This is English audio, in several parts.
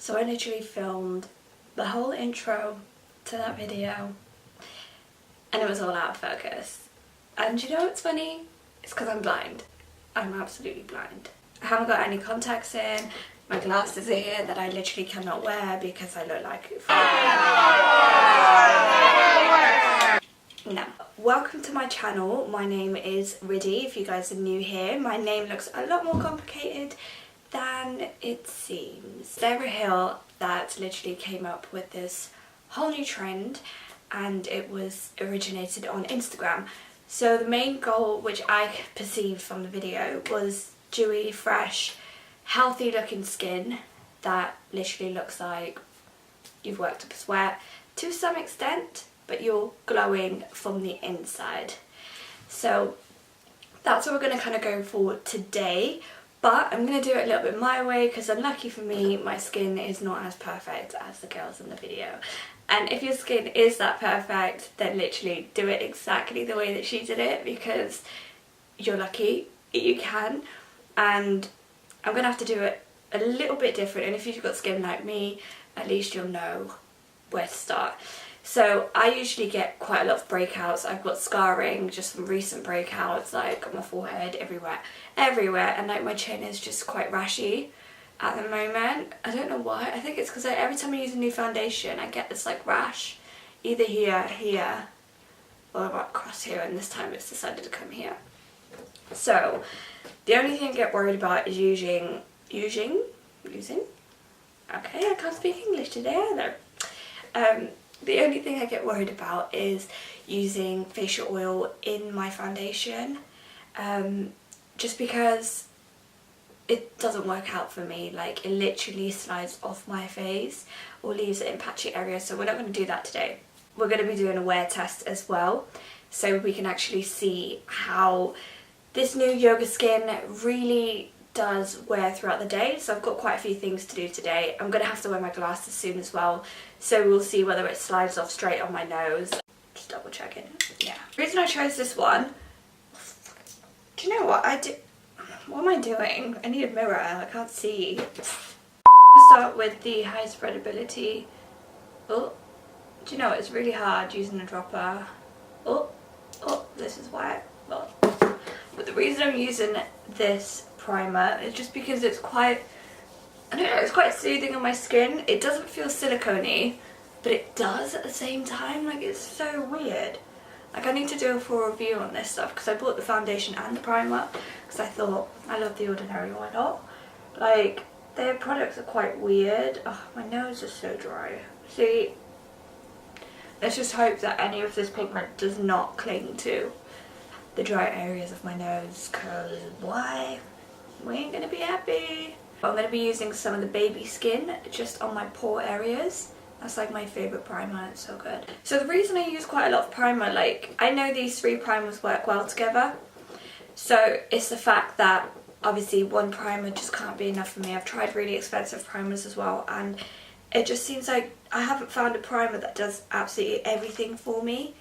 So I literally filmed the whole intro to that video and it was all out of focus. And you know what's funny? It's because I'm blind. I'm absolutely blind. I haven't got any contacts in. My glasses are here that I literally cannot wear because I look like... No. Welcome to my channel. My name is Riddy, if you guys are new here. My name looks a lot more complicated than it seems. They're a hill that literally came up with this whole new trend, and it was originated on Instagram. So the main goal, which I perceived from the video, was dewy, fresh, healthy looking skin that literally looks like you've worked up a sweat to some extent, but you're glowing from the inside. So that's what we're going to kind of go for today, but I'm going to do it a little bit my way because unlucky for me, my skin is not as perfect as the girls in the video. And if your skin is that perfect, then literally do it exactly the way that she did it, because you're lucky, you can. And I'm going to have to do it a little bit different, and if you've got skin like me, at least you'll know where to start. So I usually get quite a lot of breakouts. I've got scarring just from recent breakouts, like on my forehead, everywhere, and like my chin is just quite rashy at the moment. I don't know why. I think it's because every time I use a new foundation I get this like rash, either here or across here, and this time it's decided to come here. So the only thing I get worried about is using okay, I can't speak English today either. The only thing I get worried about is using facial oil in my foundation, just because it doesn't work out for me. Like, it literally slides off my face or leaves it in patchy areas, so we're not going to do that today. We're going to be doing a wear test as well, so we can actually see how this new yoga skin really does wear throughout the day. So I've got quite a few things to do today. I'm going to have to wear my glasses soon as well, so we'll see whether it slides off straight on my nose. Just double checking. Yeah. The reason I chose this one, do you know what I do? What am I doing? I need a mirror, I can't see. I'll start with the high spreadability. Oh, do you know it's really hard using a dropper. Oh, this is why. But the reason I'm using this primer is just because it's quite, I don't know, it's quite soothing on my skin. It doesn't feel silicone-y, but it does at the same time. Like, it's so weird. Like, I need to do a full review on this stuff because I bought the foundation and the primer because I thought, I love The Ordinary, why not? Like, their products are quite weird. Oh, my nose is so dry. See, let's just hope that any of this pigment does not cling to the dry areas of my nose, because why? We ain't gonna be happy. I'm gonna be using some of the Baby Skin just on my pore areas. That's like my favourite primer, it's so good. So the reason I use quite a lot of primer, like, I know these three primers work well together. So it's the fact that obviously one primer just can't be enough for me. I've tried really expensive primers as well, and it just seems like I haven't found a primer that does absolutely everything for me.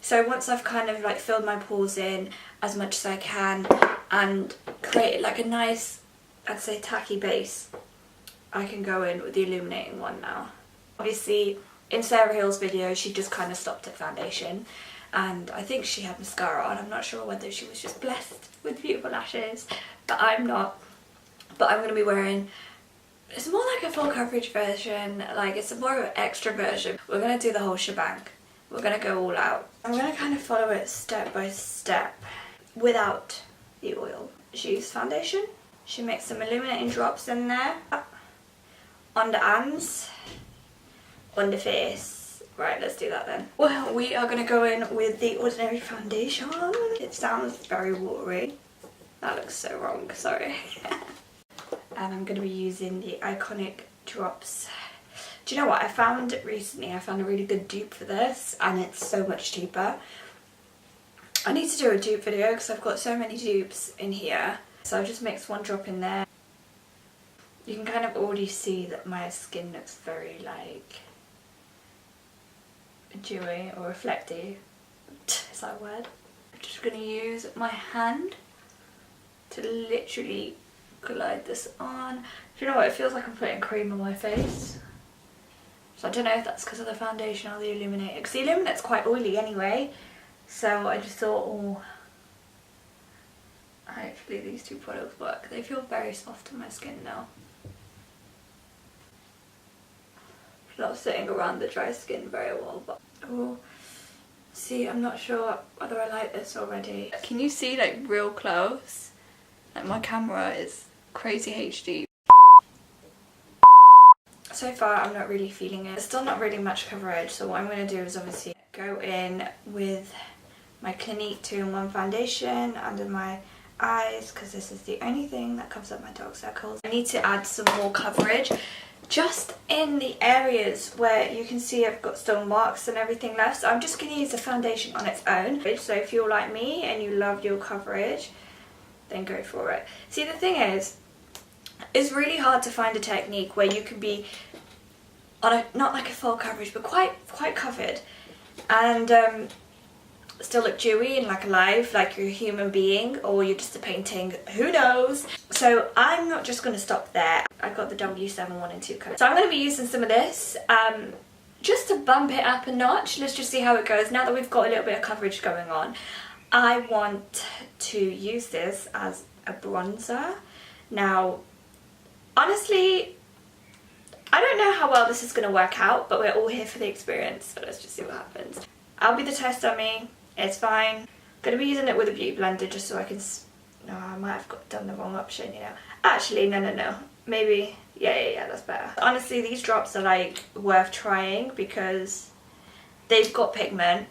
So once I've kind of like filled my pores in as much as I can and created like a nice, I'd say, tacky base, I can go in with the illuminating one now. Obviously in Sarah Hill's video she just kind of stopped at foundation, and I think she had mascara on. I'm not sure whether she was just blessed with beautiful lashes, but I'm not. But I'm going to be wearing, it's more like a full coverage version, like it's a more of an extra version. We're going to do the whole shebang. We're going to go all out. I'm going to kind of follow it step by step without the oil. She used foundation. She mixed some illuminating drops in there. On the hands. On the face. Right, let's do that then. Well, we are going to go in with the Ordinary foundation. It sounds very watery. That looks so wrong, sorry. And I'm going to be using the Iconic drops. Do you know what I found recently? I found a really good dupe for this, and it's so much cheaper. I need to do a dupe video because I've got so many dupes in here. So I've just mixed one drop in there. You can kind of already see that my skin looks very like dewy or reflecty. Is that a word? I'm just going to use my hand to literally glide this on. Do you know what, it feels like I'm putting cream on my face. So I don't know if that's because of the foundation or the illuminator, because the illuminator's quite oily anyway. So I just thought, oh, hopefully these two products work. They feel very soft on my skin now. It's not sitting around the dry skin very well, but oh, see, I'm not sure whether I like this already. Can you see like real close? Like my camera is crazy HD. So far I'm not really feeling it. There's still not really much coverage, so what I'm going to do is obviously go in with my Clinique 2-in-1 foundation under my eyes, because this is the only thing that covers up my dark circles. I need to add some more coverage just in the areas where you can see I've got still marks and everything left, so I'm just going to use the foundation on its own. So if you're like me and you love your coverage, then go for it. See, the thing is, it's really hard to find a technique where you can be on a, not like a full coverage, but quite covered, and still look dewy and like alive, like you're a human being, or you're just a painting, who knows. So I'm not just going to stop there. I got the W7 1 and 2 colour, so I'm going to be using some of this just to bump it up a notch. Let's just see how it goes. Now that we've got a little bit of coverage going on, I want to use this as a bronzer. Now honestly, I don't know how well this is going to work out, but we're all here for the experience, so let's just see what happens. I'll be the test dummy, it's fine. I'm going to be using it with a beauty blender just so I can... No, I might have done the wrong option, you know. Actually, no. Maybe, yeah, that's better. Honestly, these drops are like worth trying because they've got pigment,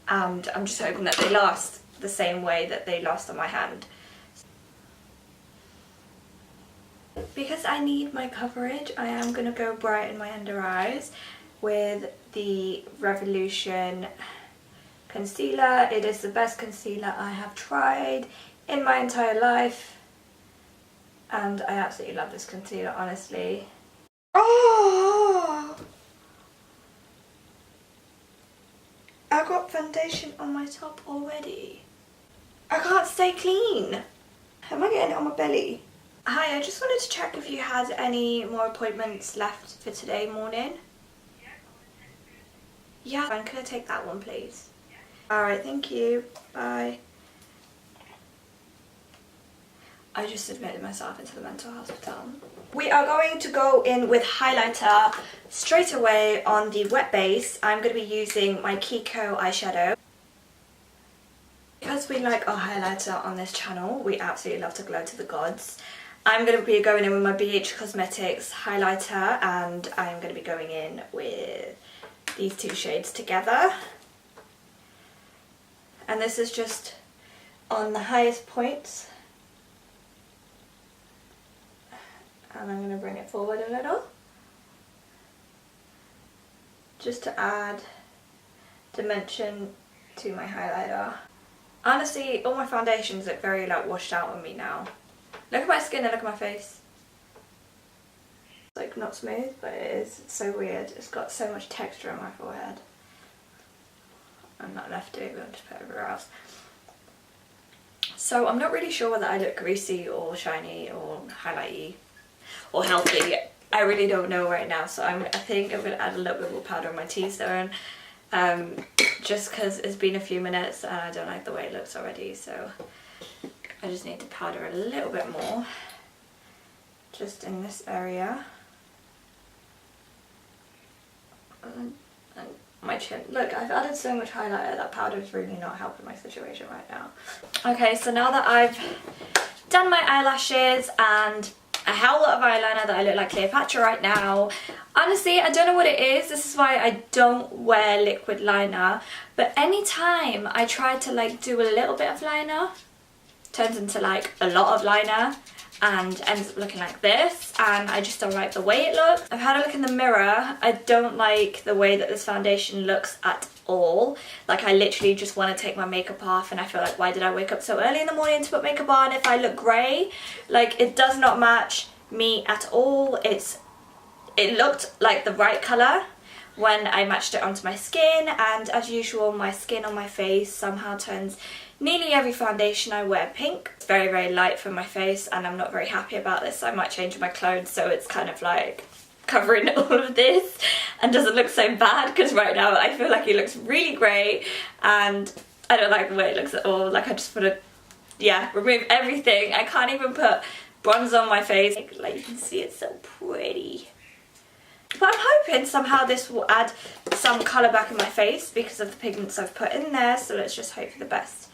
and I'm just hoping that they last the same way that they last on my hand. Because I need my coverage, I am going to go bright in my under eyes with the Revolution concealer. It is the best concealer I have tried in my entire life, and I absolutely love this concealer, honestly. Oh! I got foundation on my top already. I can't stay clean. Am I getting it on my belly? Hi, I just wanted to check if you had any more appointments left for today morning. Yeah, and could I take that one, please? Alright, thank you. Bye. I just admitted myself into the mental hospital. We are going to go in with highlighter straight away on the wet base. I'm going to be using my Kiko eyeshadow. Because we like our highlighter on this channel, we absolutely love to glow to the gods. I'm going to be going in with my BH Cosmetics highlighter, and I'm going to be going in with these two shades together. And this is just on the highest points. And I'm going to bring it forward a little, just to add dimension to my highlighter. Honestly, all my foundations look very like washed out on me now. Look at my skin and look at my face. It's like not smooth, but it is. It's so weird. It's got so much texture on my forehead. I'm not enough to do, but I'll just put it everywhere else. So I'm not really sure whether I look greasy or shiny or highlighty or healthy. I really don't know right now, so I think I'm going to add a little bit more powder on my T-zone, just because it's been a few minutes and I don't like the way it looks already, so I just need to powder a little bit more just in this area. And my chin. Look, I've added so much highlighter that powder is really not helping my situation right now. Okay, so now that I've done my eyelashes and a hell lot of eyeliner that I look like Cleopatra right now, honestly, I don't know what it is. This is why I don't wear liquid liner, but anytime I try to like do a little bit of liner, turns into like a lot of liner and ends up looking like this, and I just don't like the way it looks. I've had a look in the mirror. I don't like the way that this foundation looks at all. Like, I literally just want to take my makeup off, and I feel like, why did I wake up so early in the morning to put makeup on if I look grey? Like, it does not match me at all. It looked like the right colour, when I matched it onto my skin, and as usual my skin on my face somehow turns nearly every foundation I wear pink. It's very, very light for my face and I'm not very happy about this, so I might change my clothes so it's kind of like covering all of this and doesn't look so bad, because right now I feel like it looks really great and I don't like the way it looks at all. Like I just want to, yeah, remove everything. I can't even put bronzer on my face. Like you can see, it's so pretty. But I'm hoping somehow this will add some colour back in my face because of the pigments I've put in there, so let's just hope for the best.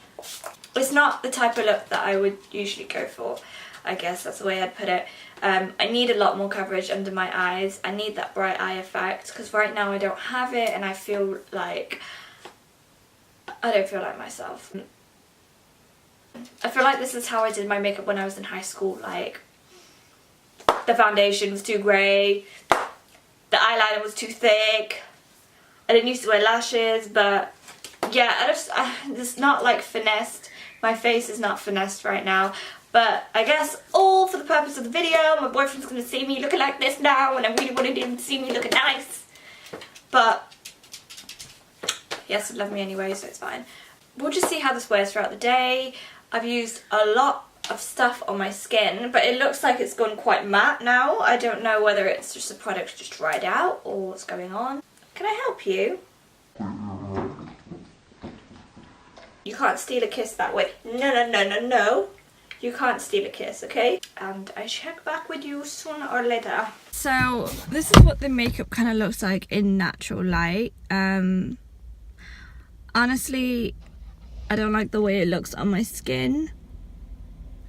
It's not the type of look that I would usually go for, I guess that's the way I'd put it. I need a lot more coverage under my eyes. I need that bright eye effect because right now I don't have it and I feel like I don't feel like myself. I feel like this is how I did my makeup when I was in high school. Like the foundation was too grey, the eyeliner was too thick, I didn't used to wear lashes, but yeah, it's not like finessed. My face is not finessed right now. But I guess all for the purpose of the video, my boyfriend's going to see me looking like this now and I really wanted him to see me looking nice. But yes, he'd love me anyway, so it's fine. We'll just see how this wears throughout the day. I've used a lot of stuff on my skin, but it looks like it's gone quite matte now. I don't know whether it's just the product just dried out or what's going on. Can I help you? You can't steal a kiss that way. No, no, no, no, no. You can't steal a kiss, okay? And I check back with you sooner or later. So this is what the makeup kind of looks like in natural light. Honestly, I don't like the way it looks on my skin.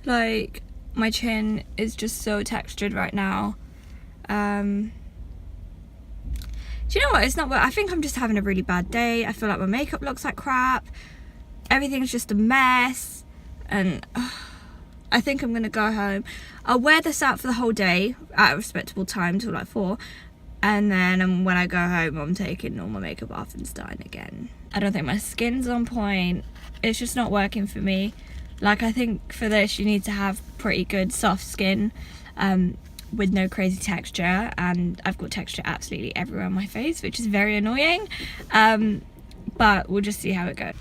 Like, my chin is just so textured right now. Do you know what? It's not what I think. I'm just having a really bad day. I feel like my makeup looks like crap. Everything's just a mess. And I think I'm gonna go home. I'll wear this out for the whole day at a respectable time till like 4, and then when I go home I'm taking all my makeup off and starting again. I don't think my skin's on point. It's just not working for me. Like, I think for this you need to have pretty good soft skin with no crazy texture, and I've got texture absolutely everywhere on my face, which is very annoying, but we'll just see how it goes.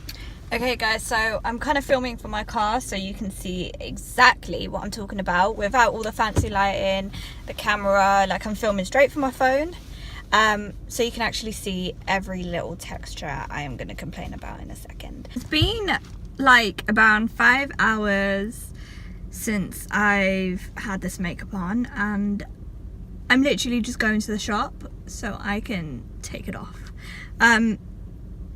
Okay guys, so I'm kind of filming from my car so you can see exactly what I'm talking about without all the fancy lighting, the camera. Like, I'm filming straight from my phone, so you can actually see every little texture I am going to complain about in a second. It's been like about 5 hours since I've had this makeup on, and I'm literally just going to the shop so I can take it off.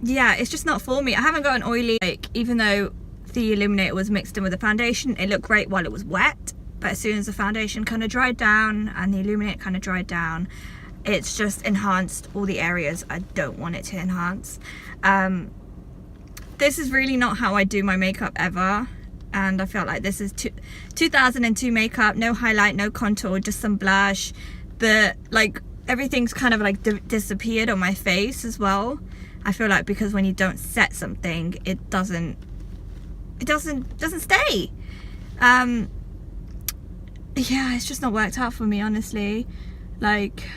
Yeah, it's just not for me. I haven't got an oily, like, even though the illuminator was mixed in with the foundation, it looked great while it was wet, but as soon as the foundation kind of dried down and the illuminator kind of dried down, it's just enhanced all the areas I don't want it to enhance. This is really not how I do my makeup ever, and I felt like this is 2002 makeup. No highlight, no contour, just some blush. Like, everything's kind of like disappeared on my face as well. I feel like because when you don't set something, it doesn't stay. Yeah, it's just not worked out for me, honestly. Like,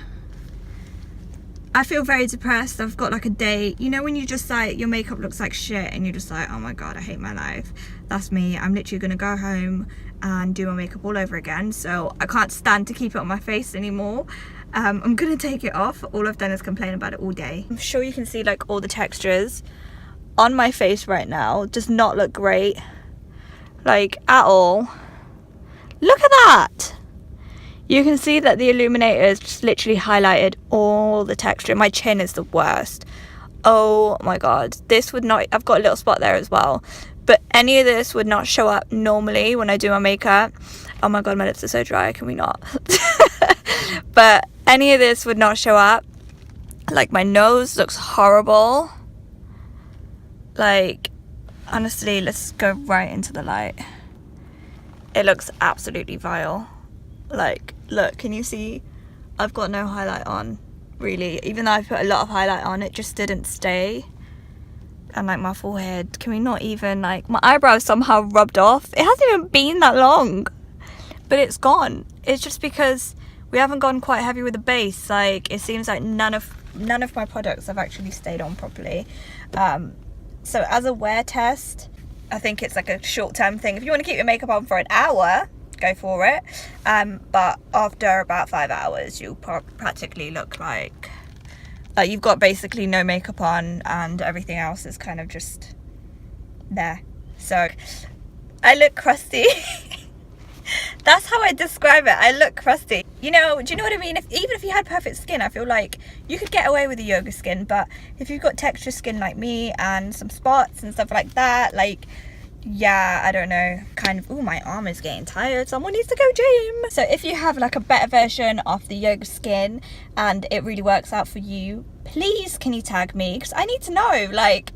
I feel very depressed. I've got like a day, you know, when you just like, your makeup looks like shit and you're just like, oh my god, I hate my life. That's me. I'm literally gonna go home and do my makeup all over again, so I can't stand to keep it on my face anymore. I'm gonna take it off. All I've done is complain about it all day. I'm sure you can see like all the textures on my face right now. Does not look great, like, at all. Look at that. You can see that the illuminator has just literally highlighted all the texture. My chin is the worst. Oh my god, this would not, I've got a little spot there as well, but any of this would not show up normally when I do my makeup. Oh my god, my lips are so dry, can we not? But any of this would not show up. Like, my nose looks horrible. Like, honestly, let's go right into the light. It looks absolutely vile. Like, look, can you see? I've got no highlight on, really. Even though I put a lot of highlight on, it just didn't stay. And like my forehead, can we not even, like, my eyebrows somehow rubbed off. It hasn't even been that long, but it's gone. It's just because we haven't gone quite heavy with the base. Like, it seems like none of my products have actually stayed on properly. So as a wear test, I think it's like a short-term thing. If you want to keep your makeup on for an hour, go for it. But after about 5 hours, you'll practically look like you've got basically no makeup on and everything else is kind of just there. So I look crusty. That's how I describe it. I look crusty. You know, do you know what I mean? Even if you had perfect skin, I feel like you could get away with a yoga skin, but if you've got texture skin like me and some spots and stuff like that, like, yeah, I don't know, kind of, oh, my arm is getting tired, someone needs to go gym. So if you have like a better version of the yoga skin and it really works out for you, please can you tag me, because I need to know, like,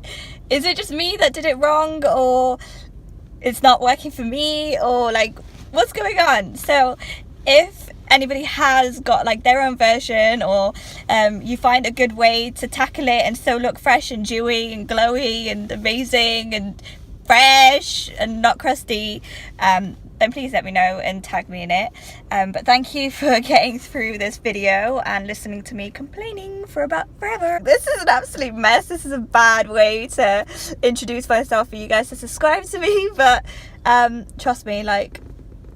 is it just me that did it wrong, or it's not working for me, or like, what's going on? So if anybody has got like their own version, or you find a good way to tackle it and still look fresh and dewy and glowy and amazing and fresh and not crusty, then please let me know and tag me in it. But thank you for getting through this video and listening to me complaining for about forever. This is an absolute mess. This is a bad way to introduce myself for you guys to subscribe to me, but trust me, like,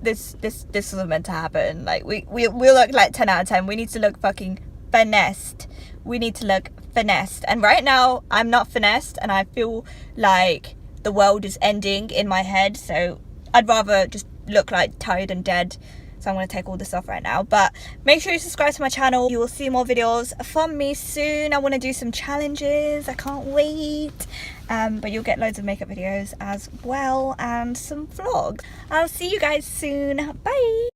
this wasn't meant to happen. Like, we'll look like 10 out of 10. We need to look fucking finessed. We need to look finessed. And right now I'm not finessed, and I feel like the world is ending in my head, so I'd rather just look like tired and dead. So I'm going to take all this off right now. But make sure you subscribe to my channel. You will see more videos from me soon. I want to do some challenges. I can't wait. But you'll get loads of makeup videos as well, and some vlogs. I'll see you guys soon. Bye.